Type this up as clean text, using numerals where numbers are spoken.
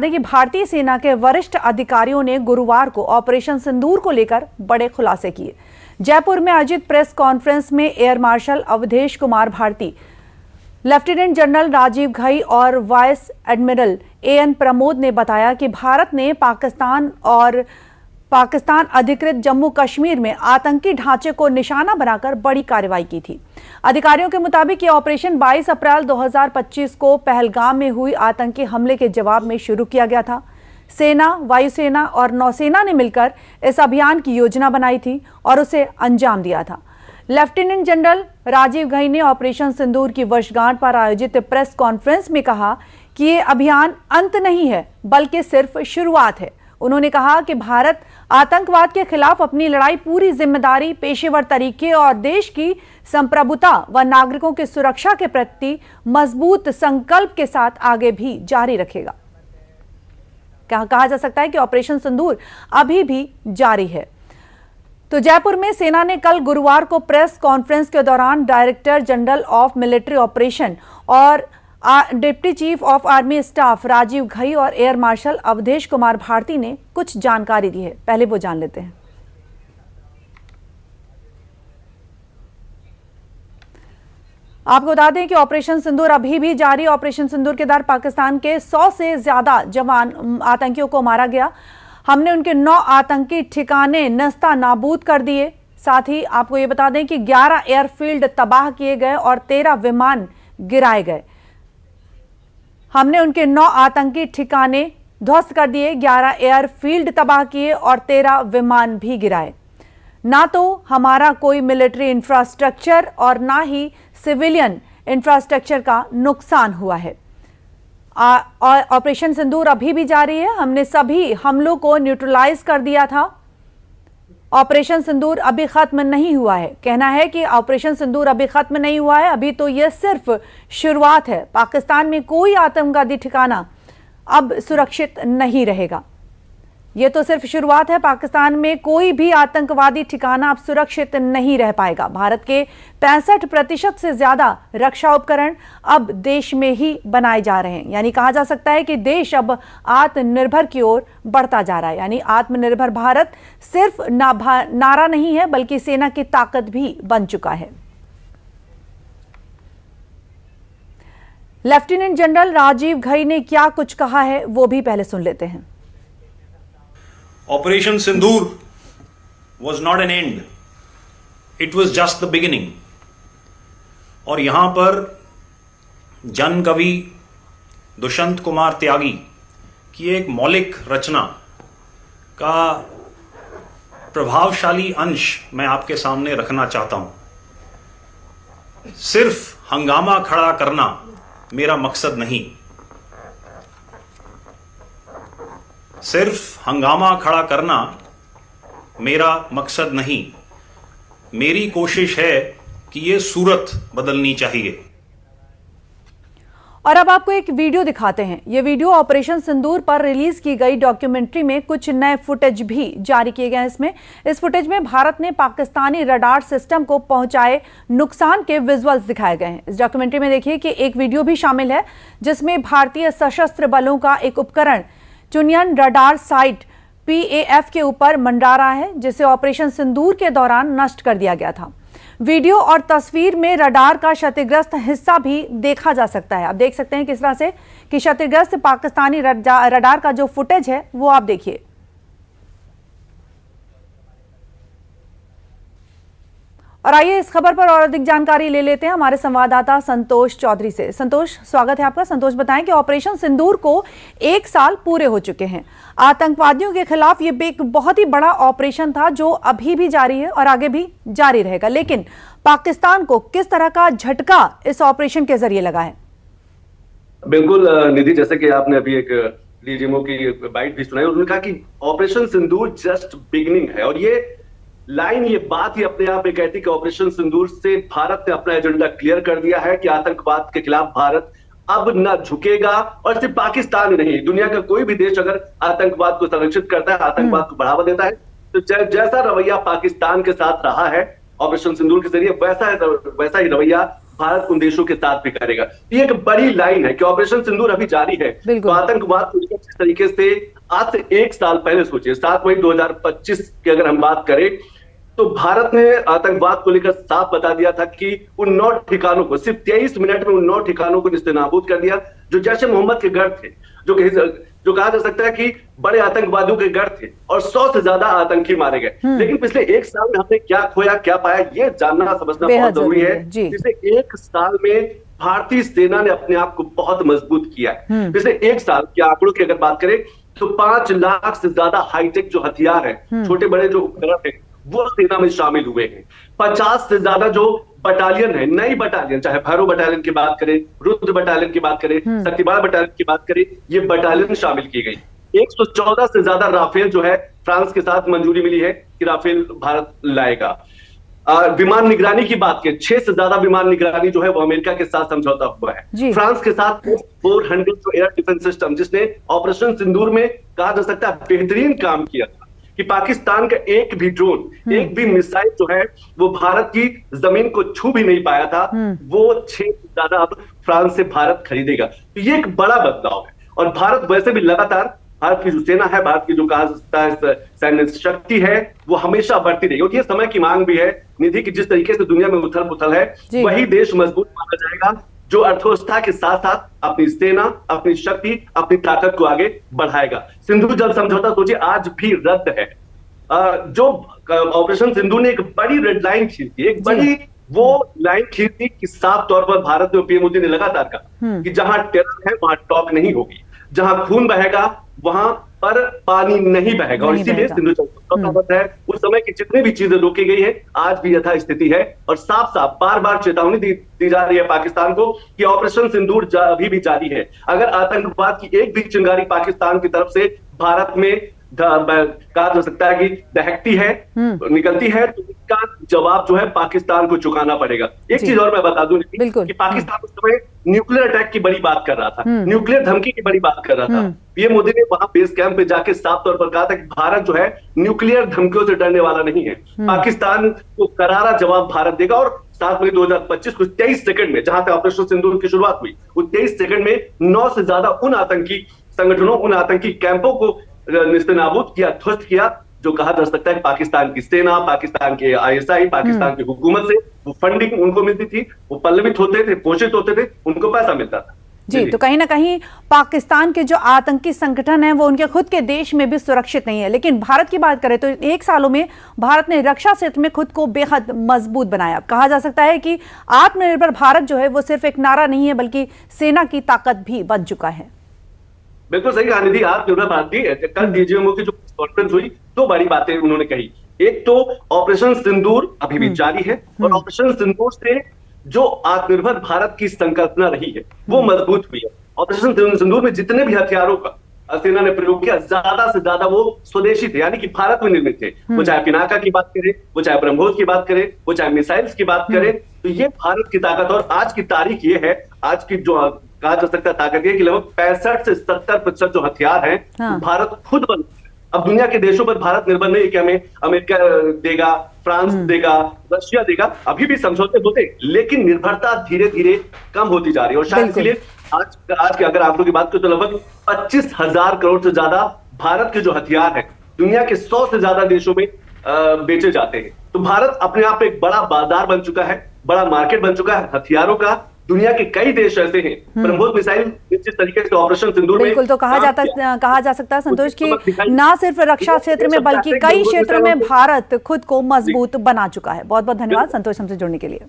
देखिए, भारतीय सेना के वरिष्ठ अधिकारियों ने गुरुवार को ऑपरेशन सिंदूर को लेकर बड़े खुलासे किए। जयपुर में आयोजित प्रेस कॉन्फ्रेंस में air marshal Awadhesh Kumar Bharti, lieutenant general Rajiv Ghai और वाइस एडमिरल एएन प्रमोद ने बताया कि भारत ने पाकिस्तान अधिकृत जम्मू कश्मीर में आतंकी ढांचे को निशाना बनाकर बड़ी कार्रवाई की थी। अधिकारियों के मुताबिक ये ऑपरेशन 22 अप्रैल 2025 को पहलगाम में हुई आतंकी हमले के जवाब में शुरू किया गया था। सेना, वायुसेना और नौसेना ने मिलकर इस अभियान की योजना बनाई थी और उसे अंजाम दिया था। लेफ्टिनेंट जनरल राजीव घई ने ऑपरेशन सिंदूर की वर्षगांठ पर आयोजित प्रेस कॉन्फ्रेंस में कहा कि ये अभियान अंत नहीं है, बल्कि सिर्फ शुरुआत है। उन्होंने कहा कि भारत आतंकवाद के खिलाफ अपनी लड़ाई पूरी जिम्मेदारी, पेशेवर तरीके और देश की संप्रभुता व नागरिकों की सुरक्षा के प्रति मजबूत संकल्प के साथ आगे भी जारी रखेगा। कहा जा सकता है कि ऑपरेशन सिंदूर अभी भी जारी है। तो जयपुर में सेना ने कल गुरुवार को प्रेस कॉन्फ्रेंस के दौरान director general of military operation और deputy chief of army staff Rajiv Ghai और एयर मार्शल अवधेश कुमार भारती ने कुछ जानकारी दी है। पहले वो जान लेते हैं। आपको बता दें कि ऑपरेशन सिंदूर अभी भी जारी। ऑपरेशन सिंदूर के दौरान पाकिस्तान के 100 से ज्यादा जवान आतंकियों को मारा गया। हमने उनके 9 आतंकी ठिकाने नस्ता नाबूद कर दिए। साथ ही आपको ये बता दें कि 11 एयरफील्ड तबाह किए गए और 13 विमान गिराए गए। हमने उनके 9 आतंकी ठिकाने ध्वस्त कर दिए, 11 एयरफील्ड तबाह किए और 13 विमान भी गिराए। ना तो हमारा कोई मिलिट्री इंफ्रास्ट्रक्चर और ना ही सिविलियन इंफ्रास्ट्रक्चर का नुकसान हुआ है। और ऑपरेशन सिंदूर अभी भी जारी है। हमने सभी हमलों को न्यूट्रलाइज कर दिया था। ऑपरेशन सिंदूर अभी खत्म नहीं हुआ है। कहना है कि ऑपरेशन सिंदूर अभी खत्म नहीं हुआ है, अभी तो यह सिर्फ शुरुआत है। पाकिस्तान में कोई आतंकवादी ठिकाना अब सुरक्षित नहीं रहेगा। यह तो सिर्फ शुरुआत है। पाकिस्तान में कोई भी आतंकवादी ठिकाना अब सुरक्षित नहीं रह पाएगा। भारत के 65% से ज्यादा रक्षा उपकरण अब देश में ही बनाए जा रहे हैं। यानी कहा जा सकता है कि देश अब आत्मनिर्भर की ओर बढ़ता जा रहा है। यानी आत्मनिर्भर भारत सिर्फ नारा नहीं है, बल्कि सेना की ताकत भी बन चुका है। लेफ्टिनेंट जनरल राजीव घई ने क्या कुछ कहा है, वो भी पहले सुन लेते हैं। Operation Sindoor was not an end, it was just the beginning। और यहां पर जन कवि दुष्यंत कुमार त्यागी की एक मौलिक रचना का प्रभावशाली अंश मैं आपके सामने रखना चाहता हूं। सिर्फ हंगामा खड़ा करना मेरा मकसद नहीं, सिर्फ हंगामा खड़ा करना मेरा मकसद नहीं, मेरी कोशिश है कि ये सूरत बदलनी चाहिए। और अब आपको एक वीडियो दिखाते हैं। ये वीडियो ऑपरेशन सिंदूर पर रिलीज की गई डॉक्यूमेंट्री में कुछ नए फुटेज भी जारी किए गए हैं। इस फुटेज में भारत ने पाकिस्तानी रडार सिस्टम को पहुंचाए नुकसान के विजुअल्स दिखाए गए हैं। इस डॉक्यूमेंट्री में देखिए कि एक वीडियो भी शामिल है जिसमें भारतीय सशस्त्र बलों का एक उपकरण चुनियन रडार साइट PAF के ऊपर मंडरा रहा है, जिसे ऑपरेशन सिंदूर के दौरान नष्ट कर दिया गया था। वीडियो और तस्वीर में रडार का क्षतिग्रस्त हिस्सा भी देखा जा सकता है। आप देख सकते हैं किस तरह से कि क्षतिग्रस्त पाकिस्तानी रडार का जो फुटेज है वो आप देखिए। और आइए इस खबर पर और अधिक जानकारी ले लेते हैं हमारे संवाददाता संतोष चौधरी से। संतोष, स्वागत है आपका। संतोष, बताएं कि ऑपरेशन सिंदूर को 1 साल पूरे हो चुके हैं। आतंकवादियों के खिलाफ ये एक बहुत ही बड़ा ऑपरेशन था जो अभी भी जारी है और आगे भी जारी रहेगा। लेकिन पाकिस्तान को किस तरह का झटका इस ऑपरेशन के जरिए लगा है? बिल्कुल निधि, जैसे कि आपने अभी एक डीजीएमओ की बाइट भी सुनाई, उन्होंने कहा कि ऑपरेशन सिंदूर जस्ट बिगिनिंग है। और ये लाइन, ये बात ही अपने आप में कहती कि ऑपरेशन सिंदूर से भारत ने अपना एजेंडा क्लियर कर दिया है कि आतंकवाद के खिलाफ भारत अब न झुकेगा। और सिर्फ पाकिस्तान ही नहीं, दुनिया का कोई भी देश अगर आतंकवाद को संरक्षित करता है, आतंकवाद को बढ़ावा देता है, तो जैसा रवैया पाकिस्तान के साथ रहा है ऑपरेशन सिंदूर के जरिए, वैसा ही रवैया भारत उन देशों के साथ भी करेगा। ये एक बड़ी लाइन है कि ऑपरेशन सिंदूर अभी जारी है। तो आतंकवाद को जिस तरीके से आज से 1 साल पहले सोचिए 7 मई 2025 की अगर हम बात करें तो भारत ने आतंकवाद को लेकर साफ बता दिया था कि उन 9 ठिकानों को सिर्फ 23 मिनट में उन 9 ठिकानों को निस्तेनाबूद कर दिया जो जैश ए मोहम्मद के गढ़ थे, जो कहा जा सकता है कि बड़े आतंकवादियों के गढ़ थे और 100 से ज्यादा आतंकी मारे गए। लेकिन पिछले 1 साल में हमने क्या खोया क्या पाया ये जानना समझना बहुत जरूरी है। पिछले 1 साल में भारतीय सेना ने अपने आप को बहुत मजबूत किया है। पिछले 1 साल के आंकड़ों की अगर बात करें तो 5 लाख से ज्यादा हाईटेक जो हथियार है, छोटे बड़े जो उपकरण है वो सेना में शामिल हुए हैं। 50 से ज्यादा जो बटालियन है, नई बटालियन, चाहे भैरव बटालियन की बात करें, रुद्र बटालियन की बात करें, शक्तिबाण बटालियन की बात करें, ये बटालियन शामिल की गई। 114 से ज्यादा राफेल जो है फ्रांस के साथ मंजूरी मिली है कि राफेल भारत लाएगा। विमान निगरानी की बात करें, 6 से ज्यादा विमान निगरानी जो है वो अमेरिका के साथ समझौता हुआ है। फ्रांस के साथ 400 जो एयर डिफेंस सिस्टम, जिसने ऑपरेशन सिंदूर में कहा जा सकता है बेहतरीन काम किया था कि पाकिस्तान का एक भी ड्रोन, एक भी मिसाइल जो है वो भारत की जमीन को छू भी नहीं पाया था, वो 6 से ज्यादा अब फ्रांस से भारत खरीदेगा। तो ये एक बड़ा बदलाव है और भारत वैसे भी लगातार, भारत की जो सेना है, भारत की जो कहा जाता है सैन्य शक्ति है, वो हमेशा बढ़ती रहेगी और ये समय की मांग भी है निधि की। जिस तरीके से दुनिया में उथल पुथल है, वही देश मजबूत माना जाएगा जो अर्थव्यवस्था के साथ साथ अपनी सेना, अपनी शक्ति, अपनी ताकत को आगे बढ़ाएगा। सिंधु जल समझौता सोचिए आज भी रद्द है। जो ऑपरेशन सिंधु ने एक बड़ी रेड लाइन खींच दी, एक बड़ी वो लाइन खींच दी कि साफ तौर पर भारत में पीएम मोदी ने लगातार कहा कि जहां टेरर है वहां टॉक नहीं होगी, जहां खून बहेगा वहां पर पानी नहीं बहेगा। और इसीलिए सिंधु समझौता है उस समय की जितनी भी चीजें रोकी गई है आज भी यथा स्थिति है और साफ साफ बार बार चेतावनी दी जा रही है पाकिस्तान को कि ऑपरेशन सिंदूर अभी भी जारी है। अगर आतंकवाद की एक भी चिंगारी पाकिस्तान की तरफ से भारत में कहा जा सकता है कि दहकती है, निकलती है, तो इसका जवाब जो है पाकिस्तान को चुकाना पड़ेगा। एक चीज और मैं बता दूं कि पाकिस्तान उस समय न्यूक्लियर अटैक की बड़ी बात कर रहा था, न्यूक्लियर धमकी की बड़ी बात कर रहा था। पीएम मोदी ने वहां बेस कैंप पे जाके साफ तौर पर कहा था कि भारत जो है न्यूक्लियर धमकियों से डरने वाला नहीं है, पाकिस्तान को करारा जवाब भारत देगा। और 7 मई 2025 को 23 सेकंड में, जहां तक ऑपरेशन सिंदूर की शुरुआत हुई, वो 23 सेकंड में 9 से ज्यादा उन आतंकी संगठनों, उन आतंकी कैंपों को निस्तेनाबूद किया, ध्वस्त किया, जो कहा जा सकता है पाकिस्तान की सेना, पाकिस्तान के आईएसआई, पाकिस्तान की हुकूमत से वो फंडिंग उनको मिलती थी, वो पल्लवित होते थे, पोषित होते थे, उनको पैसा मिलता था। जी, तो कहीं ना कहीं पाकिस्तान के जो आतंकी संगठन हैं वो उनके खुद के देश में भी सुरक्षित नहीं है। लेकिन भारत की बात करें तो 1 सालों में भारत ने रक्षा क्षेत्र में खुद को बेहद मजबूत बनाया। कहा जा सकता है कि आत्मनिर्भर भारत जो है वो सिर्फ एक नारा नहीं है बल्कि सेना की ताकत भी बन चुका है। बिल्कुल सही कहा निधि। आत्मनिर्भर भारत की कल डीजीएमओ की जो कॉन्फ्रेंस हुई 2 बड़ी बातें उन्होंने कही। एक तो ऑपरेशन सिंदूर अभी भी जारी है और ऑपरेशन सिंदूर से जो आत्मनिर्भर भारत की संकल्पना रही है वो मजबूत हुई है। ऑपरेशन सिंदूर में जितने भी हथियारों का सेना ने प्रयोग किया, ज्यादा से ज्यादा वो स्वदेशी थे, यानी कि भारत में निर्मित थे। वो चाहे पिनाका की बात करें, वो चाहे ब्रह्मोस की बात करें, वो चाहे मिसाइल्स की बात करें, तो ये भारत की ताकत। और आज की तारीख ये है, आज की जो कहा जा सकता है ताकत ये कि लगभग 65 से 70% जो हथियार हैं भारत खुद बन। अब दुनिया के देशों पर भारत निर्भर नहीं है कि हमें अमेरिका देगा, फ्रांस देगा, रशिया देगा। अभी भी समझौते होते, लेकिन निर्भरता धीरे धीरे कम होती जा रही है। और शायद इसलिए आज के अगर आंकड़ों की बात करें तो लगभग 25,000 करोड़ से ज्यादा भारत के जो हथियार है दुनिया के 100 से ज्यादा देशों में बेचे जाते हैं। तो भारत अपने आप एक बड़ा बाजार बन चुका है, बड़ा मार्केट बन चुका है हथियारों का। दुनिया के कई देश ऐसे हैं, ब्रह्मोस मिसाइल जिस तरीके से ऑपरेशन सिंदूर में बिल्कुल, तो कहा जा सकता है संतोष कि ना सिर्फ रक्षा क्षेत्र में बल्कि कई क्षेत्रों में भारत खुद को मजबूत बना चुका है। बहुत बहुत धन्यवाद संतोष हमसे जुड़ने के लिए।